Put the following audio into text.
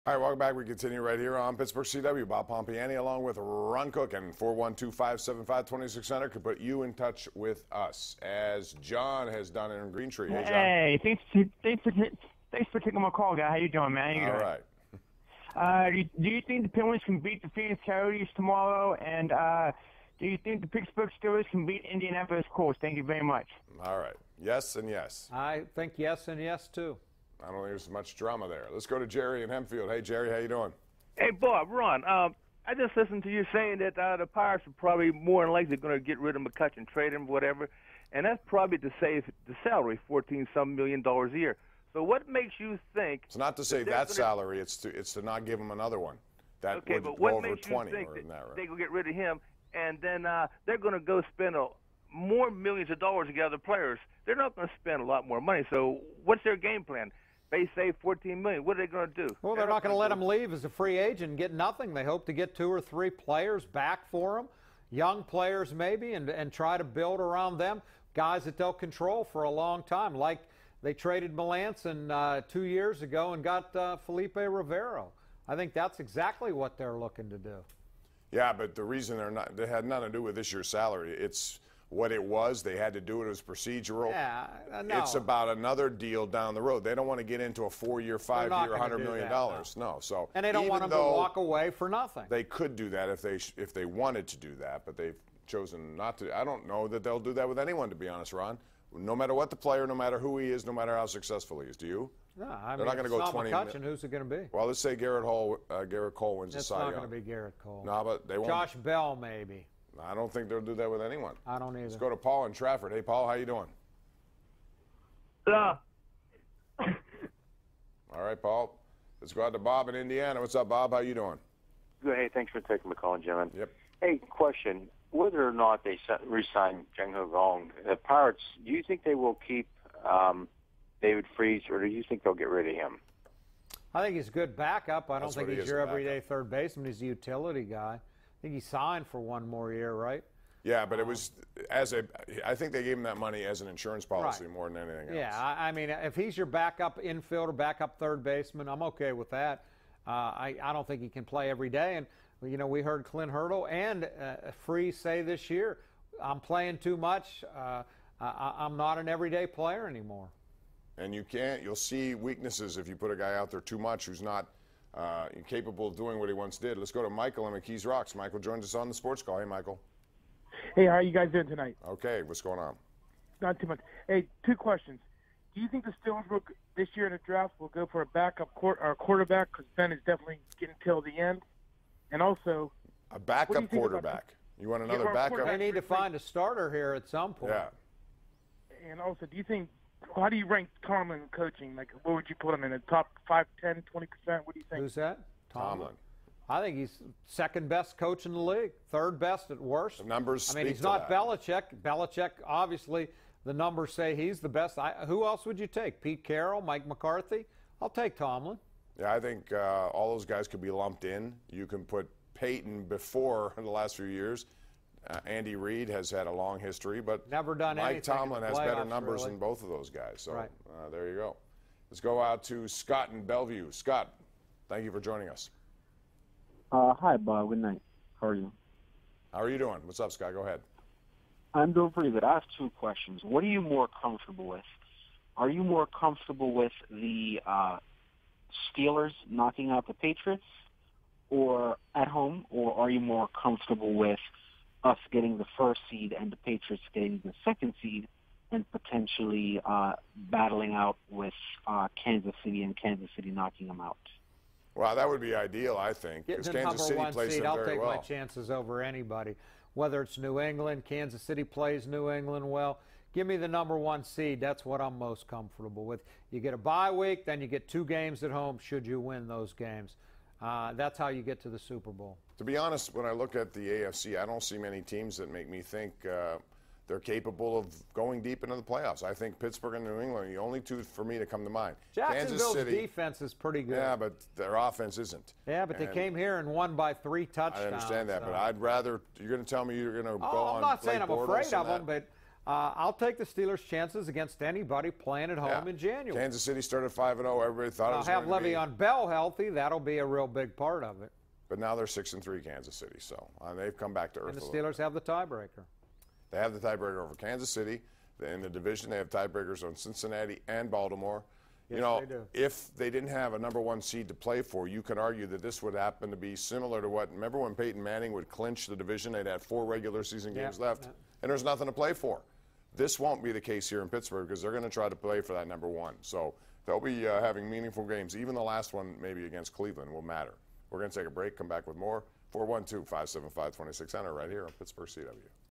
All right, welcome back. We continue right here on Pittsburgh CW. Bob Pompeani along with Ron Cook, and 412-575-2600 could put you in touch with us, as John has done in Green Tree. Hey, John. Hey, thanks for taking my call, guy. How you doing, man? All right. Do you think the Penguins can beat the Phoenix Coyotes tomorrow? And do you think the Pittsburgh Steelers can beat Indianapolis Colts? Thank you very much. All right. Yes and yes. I think yes and yes, too. I don't think there's much drama there. Let's go to Jerry in Hempfield. Hey, Jerry, how you doing? Hey, Bob, Ron, I just listened to you saying that the Pirates are probably more than likely going to get rid of McCutchen, trade him, whatever, and that's probably to save the salary, $14-some million a year. So what makes you think? It's not to save that salary. It's to not give him another one. That okay, would but go what over makes 20 you think or in that that right? they will get rid of him, and then they're going to go spend more millions of dollars to get other players? They're not going to spend a lot more money. So what's their game plan? They save $14 million. What are they going to do? Well, they're not going to let him leave as a free agent and get nothing. They hope to get 2 or 3 players back for him, young players maybe, and try to build around them, guys that they'll control for a long time. Like they traded Melanson 2 years ago and got Felipe Rivero. I think that's exactly what they're looking to do. Yeah, but the reason they had nothing to do with this year's salary. It's what it was. They had to do it. It was procedural. Yeah, no. It's about another deal down the road. They don't want to get into a 4-year, 5-year, $100 million. No. So and they don't want them to walk away for nothing. They could do that if they wanted to do that, but they've chosen not to. I don't know that they'll do that with anyone, to be honest, Ron. No matter what the player, no matter who he is, no matter how successful he is. Do you? No, They're not going to go 20 McCutchen. Who's it going to be? Well, let's say Garrett Cole wins the Cy Young. It's not going to be Garrett Cole. No, but they won't. Josh Bell, maybe. I don't think they'll do that with anyone. I don't either. Let's go to Paul in Trafford. Hey, Paul, how you doing? Yeah. All right, Paul. Let's go out to Bob in Indiana. What's up, Bob? How you doing? Good. Hey, thanks for taking the call, gentlemen. Yep. Hey, question. Whether or not they re-sign Jung Ho Gong, the Pirates, do you think they will keep David Freese, or do you think they'll get rid of him? I think he's a good backup. I don't think he's your everyday third baseman. He's a utility guy. I think he signed for 1 more year, right? Yeah, but it was I think they gave him that money as an insurance policy more than anything else. Yeah, I mean, if he's your backup infielder, backup third baseman, I'm okay with that. I don't think he can play every day. And, you know, we heard Clint Hurdle and Freese say this year, I'm playing too much. I'm not an everyday player anymore. And you'll see weaknesses if you put a guy out there too much who's not capable of doing what he once did. Let's go to Michael in McKees Rocks. Michael joins us on the Sports Call. Hey, Michael. Hey, how are you guys doing tonight? Okay, what's going on? Not too much. Hey, 2 questions. Do you think the Steelers this year in the draft will go for a backup quarterback, because Ben is definitely getting till the end? And also, a backup quarterback. You want another backup? They need to find a starter here at some point. Yeah. And also, how do you rank Tomlin coaching? Like, what would you put him in? The top 5, 10, 20%? What do you think? Who's that? Tomlin. I think he's second best coach in the league, third best at worst. The numbers I mean, he's not Belichick. Belichick, obviously, the numbers say he's the best. Who else would you take? Pete Carroll, Mike McCarthy? I'll take Tomlin. Yeah, I think all those guys could be lumped in. You can put Peyton before in the last few years. Andy Reid has had a long history, but never done Mike Tomlin has better numbers than both of those guys. So there you go. Let's go out to Scott in Bellevue. Scott, thank you for joining us. Hi, Bob. Good night. How are you? How are you doing? What's up, Scott? Go ahead. I'm doing pretty good. I have 2 questions. What are you more comfortable with? Are you more comfortable with the Steelers knocking out the Patriots or at home, or are you more comfortable with us getting the 1st seed and the Patriots getting the 2nd seed and potentially battling out with Kansas City and Kansas City knocking them out? Well, that would be ideal, I think, because Kansas City plays them very well. I'll take my chances over anybody, whether it's New England. Kansas City plays New England well. Give me the number 1 seed. That's what I'm most comfortable with. You get a bye week, then you get 2 games at home should you win those games. That's how you get to the Super Bowl. To be honest, when I look at the AFC, I don't see many teams that make me think they're capable of going deep into the playoffs. I think Pittsburgh and New England are the only 2 for me to come to mind. Jacksonville's defense is pretty good. Yeah, but their offense isn't. Yeah, but they came here and won by 3 touchdowns. I understand that, but I'd rather – you're going to tell me you're going to go on I'm not saying I'm afraid of them, but I'll take the Steelers' chances against anybody playing at home in January. Kansas City started 5-0. Everybody thought it was I'll going to be. have Le'Veon Bell healthy. That'll be a real big part of it. But now they're 6-3, Kansas City. So they've come back to earth. And the Steelers have the tiebreaker. They have the tiebreaker over Kansas City. In the division, they have tiebreakers on Cincinnati and Baltimore. Yes, you know, they do. if they didn't have a #1 seed to play for, you could argue that this would happen to be similar to what, remember when Peyton Manning would clinch the division? They'd had 4 regular season games left, and there's nothing to play for. This won't be the case here in Pittsburgh because they're going to try to play for that #1. So they'll be having meaningful games. Even the last one, maybe against Cleveland, will matter. We're going to take a break, come back with more. 412-575-2600 right here on Pittsburgh CW.